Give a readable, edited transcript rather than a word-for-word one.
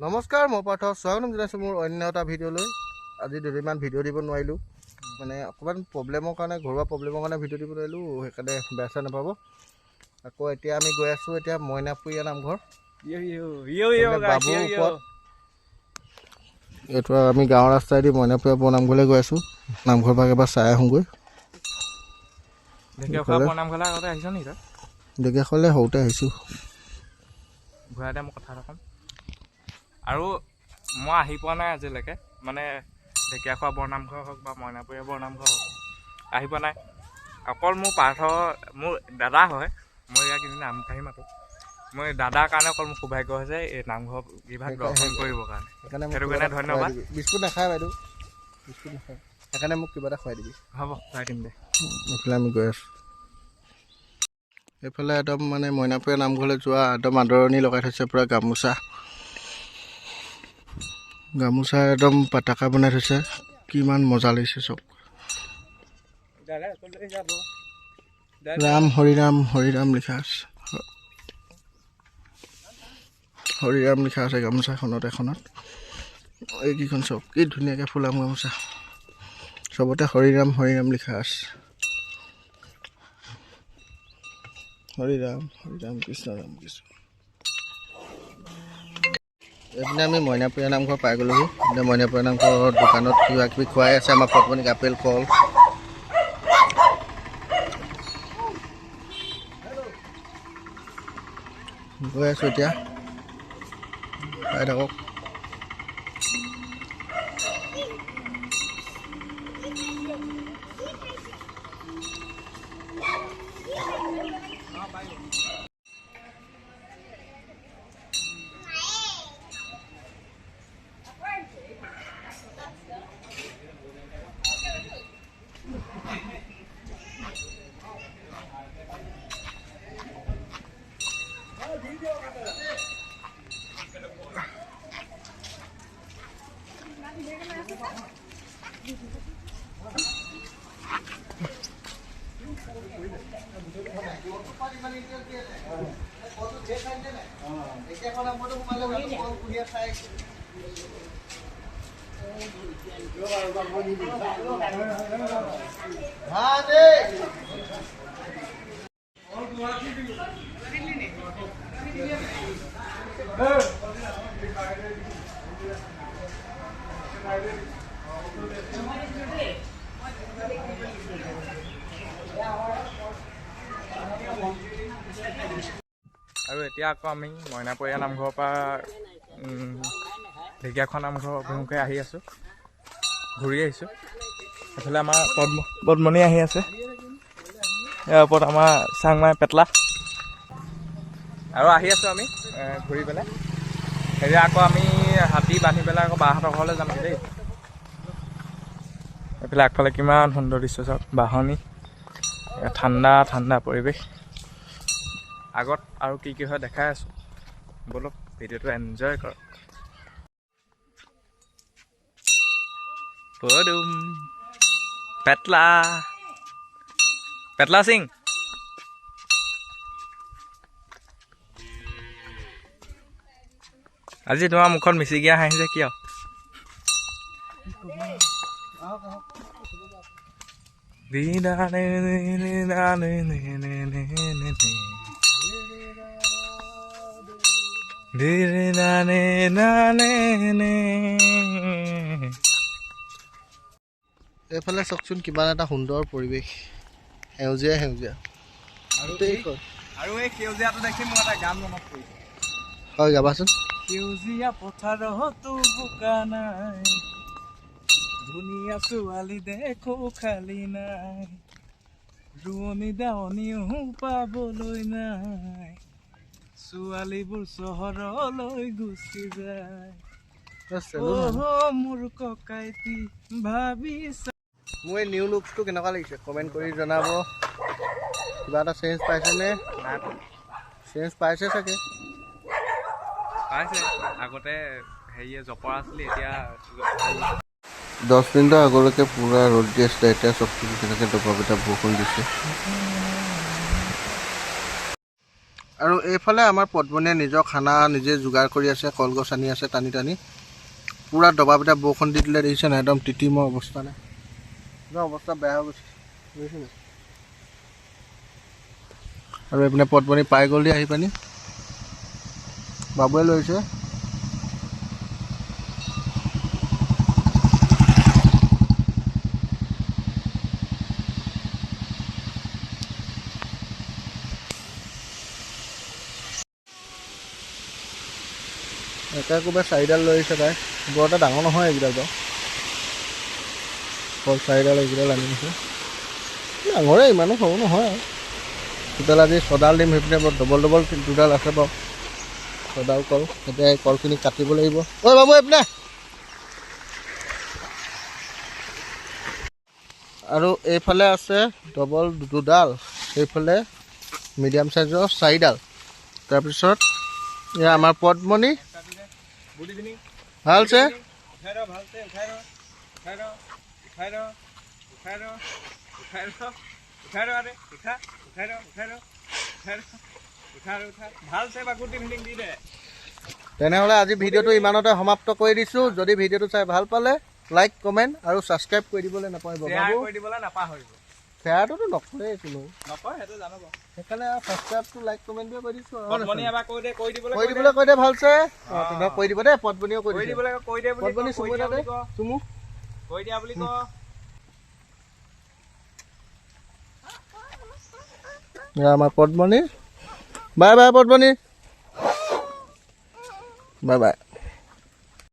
নমস্কাৰ, মই পাৰ্থ স্বাগতম জনাইছোঁ মোৰ অন্য এটা ভিডিঅ'লৈ। আজি দুদিনমান ভিডিঅ' দিব নোৱাৰিলোঁ, মানে অকণমান প্ৰব্লেমৰ কাৰণে, ঘৰুৱা প্ৰব্লেমৰ কাৰণে ভিডিঅ' দিব নোৱাৰিলোঁ, সেইকাৰণে বেয়া চেয়া নাপাব। আকৌ এতিয়া আমি গৈ আছোঁ এতিয়া মইনাপুৰীয়া নামঘৰ বাবুৰ ওপৰত। এইটো আমি গাঁৱৰ ৰাস্তাইদি মইনাপুৰীয়া বৰনামঘৰলৈ গৈ আছোঁ। নামঘৰ ভাগ এবাৰ চাই আহোঁগৈ। ঢেকীয়াখোৱালৈ সৰুতে আহিছোঁ। ঘূৰাই মই কথা এটা ক'ম। আৰু মই আহি পোৱা নাই আজিলৈকে, মানে ঢেকীয়াখোৱা বৰনামঘৰ হওক বা মইনাপুৰীয়া বৰনামঘৰ হওক আহি পোৱা নাই। অকল মোৰ মোৰ দাদা হয়, মই ইয়াক কিন্তু নাম কাঢ়ি মাতোঁ। মই দাদাৰ কাৰণে অকল মোৰ সৌভাগ্য হৈছে এই নামঘৰ কিভাগ দৰ্শন কৰিবৰ কাৰণে, সেইটো কাৰণে ধন্যবাদ। বিস্কুট নাখায় বাইদেউ, বিস্কুট নাখায়, সেইকাৰণে মোক কিবা এটা খুৱাই দিবি। হ'ব, খুৱাই দিম দে। এইফালে আমি গৈ আছোঁ। এইফালে একদম মানে মইনাপুৰীয়া নামঘৰলৈ যোৱা একদম আদৰণি লগাই থৈছে, পূৰা গামোচা একদম পতাকা বনাই থৈছে। কিমান মজা লাগিছে চব। ৰাম হৰিৰাম হৰিৰাম লিখা আছে, হৰিৰাম লিখা আছে গামোচাখনত এখনত। এইকেইখন চব কি ধুনীয়াকৈ ফুলাম গামোচা, চবতে হৰিৰাম হৰিৰাম লিখা আছে। হৰিৰাম হৰিৰাম কৃষ্ণ ৰাম কৃষ্ণ। এইপিনে আমি মইনাপুৰীয়া নামঘৰ পাই গ'লোহি। এতিয়া মইনাপুৰীয়া নামঘৰৰ দোকানত কিবা কিবি খুৱাই আছে আমাৰ পদ্মনিক, আপেল কল। গৈ আছোঁ এতিয়া, পাই থাকক। আৰু এতিয়া আকৌ আমি মইনাপুৰীয়া নামঘৰৰ পৰা ঢেকীয়াখোৱা নামঘৰ অভিমুখে আহি আছোঁ, ঘূৰি আহিছোঁ। এইফালে আমাৰ পদ্মনি আহি আছে, ইয়াৰ ওপৰত আমাৰ চাংমাই পেটলা, আৰু আহি আছোঁ আমি ঘূৰি পেলাই। এতিয়া আকৌ আমি হাতী বান্ধি পেলাই আকৌ বাহঁতৰ ঘৰলৈ যাম দেই। এইফালে আগফালে কিমান সুন্দৰ দৃশ্য চাওক, বাহনি, ঠাণ্ডা ঠাণ্ডা পৰিৱেশ। আগত আৰু কি কি হয় দেখাই আছোঁ, ব'লক ভিডিঅ'টো এনজয় কৰক। পদুম পেটলা পেটলা সিং, আজি তোমাৰ মুখত মিচিকীয়া হাঁহিছে কিয়? এইফালে চাওকচোন কিমান এটা সুন্দৰ পৰিৱেশ, সেউজীয়া সেউজীয়া। আৰু এই সেউজীয়াটো দেখি মোৰ এটা গান মনত পৰিছে। হয়, গাবাচোন। সেউজীয়া পথাৰতো বোকা নাই, ধুনীয়া ছোৱালী দেখো খালি নাই, ৰোৱনী দাৱনীও পাবলৈ নাই, ছোৱালীবোৰ চহৰলৈ গুচি যায়। মোৰ ককাইটি ভাবিছা। মোৰ এই নিউ লুকছটো কেনেকুৱা লাগিছে কমেণ্ট কৰি জনাব। কিবা এটা চেঞ্জ পাইছেনে? চেঞ্জ পাইছে চাগে, পাইছে। আগতে হেৰিয়ে জপৰা আছিলে, এতিয়া 10 মিনিটৰ আগলৈকে পূৰা ৰ'দ দি আছিলে, এতিয়া চকচোন কেনেকৈ দবা পিটা বৰষুণ দিছে। আৰু এইফালে আমাৰ পদ্মনীয়ে নিজৰ খানা নিজে যোগাৰ কৰি আছে, কলগছ আনি আছে টানি টানি। পূৰা দবা পিটা বৰষুণ দি দিলে দেখিছে নাই, একদম তিতিমৰ অৱস্থা নাই, একদম অৱস্থা বেয়া হৈ গৈছে বুজিছে নাই। আৰু এইপিনে পদ্মনী পাই গ'ল দি আহি পানি বাবুৱে লৈছে। একে কোবাই 4ডাল লৈ আহিছে তাই, বৰ এটা ডাঙৰ নহয় এইকেইডাল বাৰু, কল 4ডাল এইকেইডাল আনি দিছে, ডাঙৰে ইমানো সৰু নহয় আৰু। টোটেল আজি 6ডাল দিম, সেইপিনে বৰ ডবল 2ডাল আছে বাৰু, 6ডাল কল। এতিয়া এই কলখিনি কাটিব লাগিব। ঐ বাবু এইপিনে। আৰু এইফালে আছে ডবল 2ডাল, সেইফালে মিডিয়াম চাইজৰ 4ডাল। তাৰপিছত এয়া আমাৰ পদ্মনী গুড ইভিনিং। ভালছে তেনেহ'লে আজি ভিডিঅ'টো ইমানতে সমাপ্ত কৰি দিছোঁ। যদি ভিডিঅ'টো চাই ভাল পালে লাইক কমেণ্ট আৰু ছাবস্ক্ৰাইব কৰি দিবলৈ নাপাহৰিব। শ্বেয়াৰটোতো নকৰে কোনো, সেইকাৰণে ছাবস্ক্ৰাইবটো লাইক কমেণ্টটোৱে কৰি দিছোঁ আৰু কৈ দে ভালছে। তেনেহ'লে কৈ দিব দেই, পদ্মনীয়েও কৈ দিব। পদ্মনী চুমু এটা দে, চুমু কৈ দিয়া বুলি ক। আমাৰ পদ্মনী, বাই বাই পদ্মনী, বাই বাই।